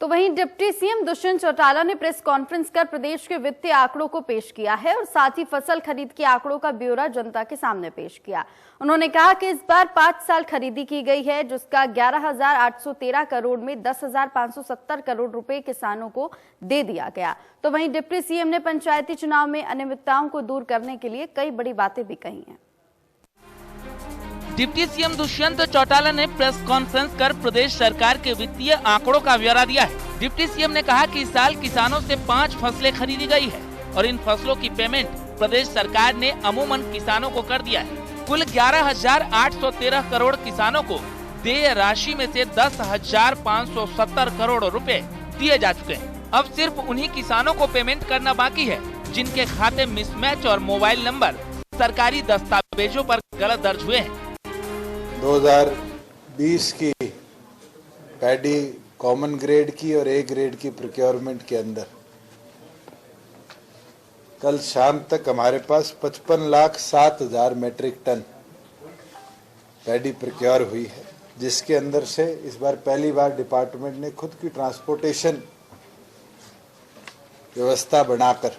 तो वहीं deputy CM Dushyant Chautala ने प्रेस कॉन्फ्रेंस कर प्रदेश के वित्तीय आंकड़ों को पेश किया है और साथ ही फसल खरीद के आंकड़ों का ब्यौरा जनता के सामने पेश किया। उन्होंने कहा कि इस बार 5 साल खरीदी की गई है, जिसका 11,813 करोड़ में 10,570 करोड़ रुपए किसानों को दे दिया गया। तो वहीं डिप्टी सीएम ने पंचायती चुनाव में अनियमितताओं को दूर करने के लिए कई बड़ी बातें भी कही हैं। डिप्टी सीएम दुष्यंत चौटाला ने प्रेस कॉन्फ्रेंस कर प्रदेश सरकार के वित्तीय आंकड़ों का ब्यौरा दिया है। डिप्टी सीएम ने कहा कि इस साल किसानों से 5 फसलें खरीदी गई है और इन फसलों की पेमेंट प्रदेश सरकार ने अमूमन किसानों को कर दिया है। कुल 11,813 करोड़ किसानों को देय राशि में से 10,570 करोड़ रुपए दिए जा चुके हैं। अब सिर्फ उन्हीं किसानों को पेमेंट करना बाकी है जिनके खाते मिसमैच और मोबाइल नंबर सरकारी दस्तावेजों पर गलत दर्ज हुए हैं। 2020 की पैडी कॉमन ग्रेड की और ए ग्रेड की प्रोक्योरमेंट के अंदर कल शाम तक हमारे पास 55,07,000 मैट्रिक टन पैडी प्रोक्योर हुई है, जिसके अंदर से इस बार पहली बार डिपार्टमेंट ने खुद की ट्रांसपोर्टेशन व्यवस्था बनाकर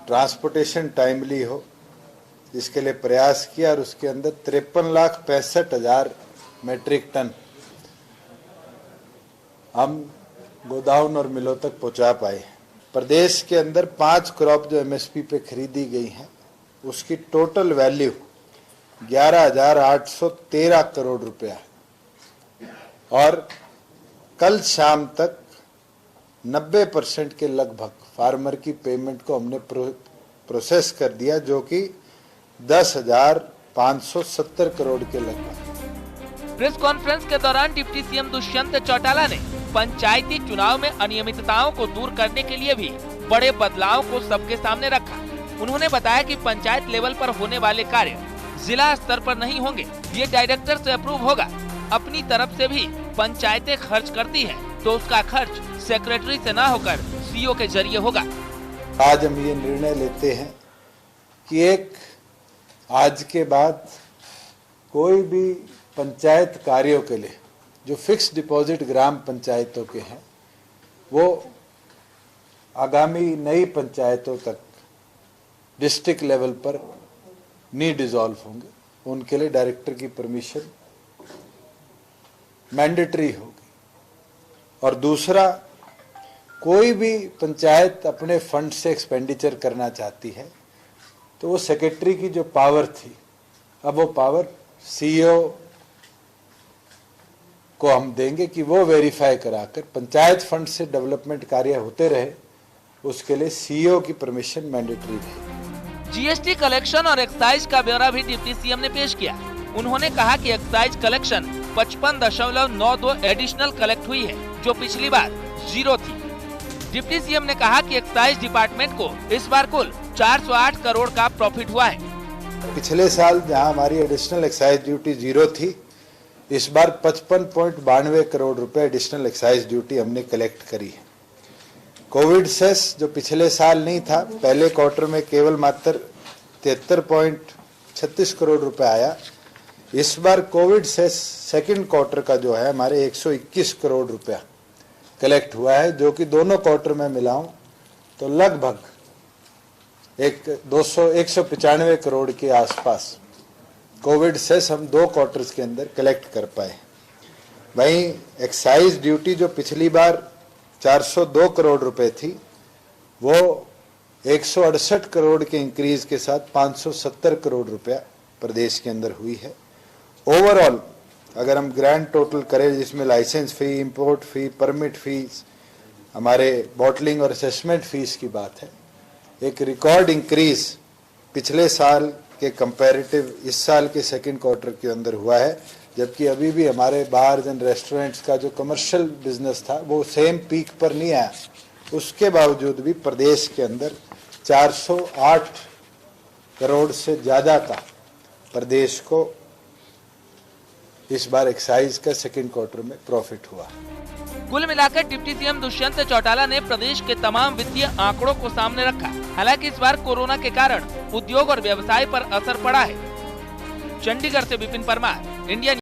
ट्रांसपोर्टेशन टाइमली हो, इसके लिए प्रयास किया और उसके अंदर 53,65,000 मैट्रिक टन हम गोदाम और मिलों तक पहुंचा पाए। प्रदेश के अंदर 5 क्रॉप जो एमएसपी पे खरीदी गई हैं, उसकी टोटल वैल्यू 11,813 करोड़ रुपया है और कल शाम तक 90% के लगभग फार्मर की पेमेंट को हमने प्रोसेस कर दिया, जो कि 10,570 करोड़ के लगभग। प्रेस कॉन्फ्रेंस के दौरान डिप्टी सीएम दुष्यंत चौटाला ने पंचायती चुनाव में अनियमितताओं को दूर करने के लिए भी बड़े बदलाव को सबके सामने रखा। उन्होंने बताया कि पंचायत लेवल पर होने वाले कार्य जिला स्तर पर नहीं होंगे, ये डायरेक्टर से अप्रूव होगा। अपनी तरफ से भी पंचायतें खर्च करती हैं, तो उसका खर्च सेक्रेटरी से न होकर सीओ के जरिए होगा। आज हम ये निर्णय लेते हैं कि आज के बाद कोई भी पंचायत कार्यों के लिए जो फिक्स डिपॉजिट ग्राम पंचायतों के हैं, वो आगामी नई पंचायतों तक डिस्ट्रिक्ट लेवल पर नहीं डिसॉल्व होंगे। उनके लिए डायरेक्टर की परमिशन मैंडेटरी होगी। और दूसरा, कोई भी पंचायत अपने फंड से एक्सपेंडिचर करना चाहती है तो वो सेक्रेटरी की जो पावर थी, अब वो पावर सीईओ को हम देंगे कि वो वेरीफाई कराकर पंचायत फंड से डेवलपमेंट कार्य होते रहे, उसके लिए सीईओ की परमिशन मैंडेटरी रहेगी। जीएसटी कलेक्शन और एक्साइज का ब्यौरा भी डिप्टी सीएम ने पेश किया। उन्होंने कहा कि एक्साइज कलेक्शन 55.92 एडिशनल कलेक्ट हुई है, जो पिछली बार 0 थी। डिप्टी सीएम ने कहा कि एक्साइज डिपार्टमेंट को इस बार कुल 408 करोड़ का प्रॉफिट हुआ है। पिछले साल जहां हमारी एडिशनल एक्साइज ड्यूटी 0 थी, इस बार 55.92 करोड़ रुपए एडिशनल एक्साइज ड्यूटी हमने कलेक्ट करी है। कोविड सेस जो पिछले साल नहीं था, पहले क्वार्टर में केवल मात्र 73.36 करोड़ रुपए आया। इस बार कोविड सेस सेकंड क्वार्टर का जो है हमारे 121 करोड़ रुपया कलेक्ट हुआ है, जो कि दोनों क्वार्टर में मिलाऊं तो लगभग 195 करोड़ के आसपास कोविड सेस हम 2 क्वार्टर्स के अंदर कलेक्ट कर पाए। वहीं एक्साइज ड्यूटी जो पिछली बार 402 करोड़ रुपए थी, वो 168 करोड़ के इंक्रीज के साथ 570 करोड़ रुपया प्रदेश के अंदर हुई है। ओवरऑल अगर हम ग्रैंड टोटल करें, जिसमें लाइसेंस फी, इंपोर्ट फी, परमिट फीस, हमारे बॉटलिंग और असेसमेंट फीस की बात है, एक रिकॉर्ड इंक्रीज पिछले साल के कंपैरेटिव इस साल के सेकंड क्वार्टर के अंदर हुआ है। जबकि अभी भी हमारे बार्स एंड रेस्टोरेंट्स का जो कमर्शियल बिजनेस था वो सेम पीक पर नहीं आया, उसके बावजूद भी प्रदेश के अंदर 408 करोड़ से ज्यादा का प्रदेश को इस बार एक्साइज का सेकंड क्वार्टर में प्रॉफिट हुआ। कुल मिलाकर डिप्टी सीएम दुष्यंत चौटाला ने प्रदेश के तमाम वित्तीय आंकड़ों को सामने रखा। हालांकि इस बार कोरोना के कारण उद्योग और व्यवसाय पर असर पड़ा है। चंडीगढ़ से विपिन परमार, इंडिया